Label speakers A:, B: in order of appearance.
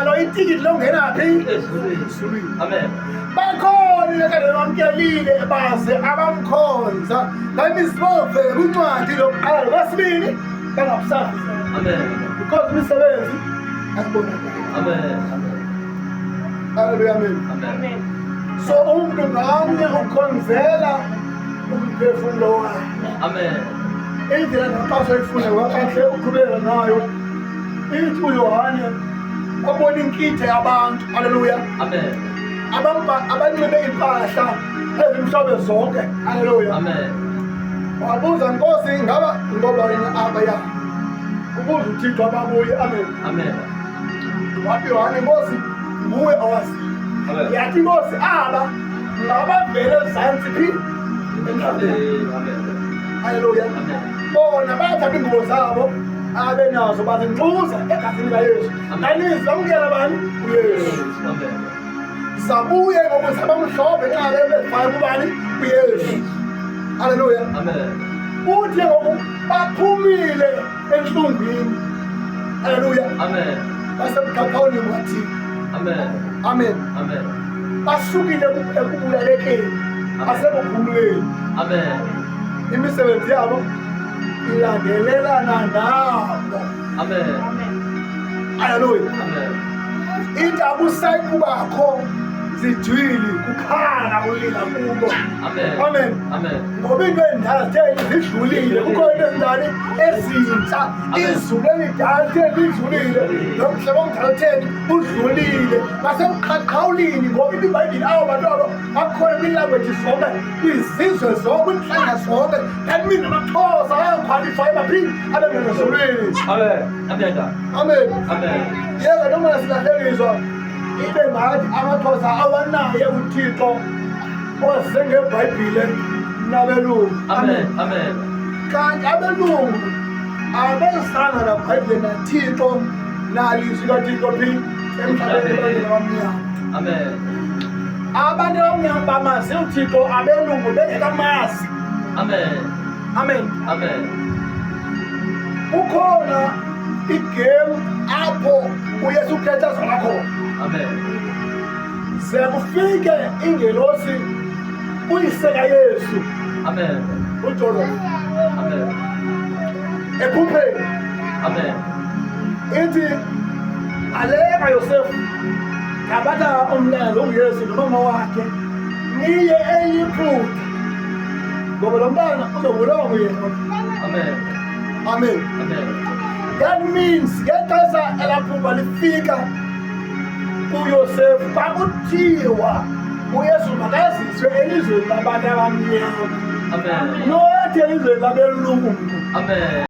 A: unalo itikiti longena phi
B: ezulwini. Amen.
A: bakhona kade bamkelile baze abamkhonza ngamizibove kuncwadi lokuqala kwesibili bangabusazi.
B: Amen.
A: Because imisebenzi asibonakala.
B: Amen.
A: Hallelujah. Amen.
B: Amen.
A: So umuntu ngamnye ukhonzela umphefumulo wakhe.
B: Amen.
A: Indlela nabaso ifuna wakahle uqhubeka nayo. Ithi uYohane wabona inkithe yabantu. Hallelujah.
B: Amen.
A: Abanxibe impahla ezimhlobo zonke. Hallelujah.
B: Amen.
A: Wabuza Nkosi ngoba yena abaya. Ubuza uThixo ababuye. Amen.
B: Amen.
A: Wathi Yohane Nkosi nguwe owazi.
B: Amen.
A: Yathi Nkosi aba ngabavele ezansi phi emhlabeni.
B: Amen.
A: Hallelujah.
B: Amen.
A: Bona bathatha ingubo zabo abe nazo bazinxuza egazini kaYesu. Kanizwa amukela bani uYesu.
B: Amen.
A: Sabuye ngokuthi abamhlophe nxa bebefaka kubani kuYesu. Hallelujah.
B: Amen.
A: Uthi ngoku baphumile enhlungwini. Hallelujah.
B: Amen.
A: Basemkhakhawuni wathi.
B: Amen.
A: Amen.
B: Amen.
A: Basukile ekubulalekeni asekuphumulweni.
B: Amen.
A: Imisebenzi yabo ilandelelana nabo.
B: Amen.
A: Hallelujah.
B: Amen.
A: Indaba usayikubakho zijwili kukhala ulila kubo.
B: Amen.
A: Amen.
B: Amen.
A: Ngoba into endala zidlulile kukho into ezindala ezintsha izulu elidala lidlulile nomhlaba omdala udlulile basemqhaqhawulini ngoba iBhayibheli awu bantwana bakhona kwilanguage zonke izizwe zonke inhlanga zonke kanti mina amaXhosa ayaqualify baphinde abengezulwini.
B: Amen. Amen.
A: Amen.
B: Amen.
A: Yeka noma silahlekiswa ibe ngathi amaXhosa awanaye uThixo oze ngeBhayibheli nabelungu.
B: Amen. Amen.
A: Kanti abelungu abezanga naBhayibheli naThixo nalizwi kaThixo phi emhlabeni abamnyama.
B: Amen.
A: Abantu abamnyama bamazi uThixo, abelungu bengekamazi.
B: Amen.
A: Amen.
B: Amen.
A: Ukhona igame apho uYesu Kristu azalwa khona.
B: Amen.
A: Ze kufike ingelosi uyiseka Yesu
B: Amen.
A: uJoseph
B: Amen.
A: ephupheni
B: Amen.
A: ithi aleka Yosefu ngabatha umlando uYesu nomama wakhe niye eyiphupha ngoba lo mntwana uzobulawa nguyena.
B: Amen.
A: Amen.
B: Amen.
A: That means ngexesha elaphupha lifika kuYosefu kwakuthiwa uYesu makaziswe elizweni labantu abamnyama
B: Amen.
A: nothi elizweni labelungu.
B: Amen.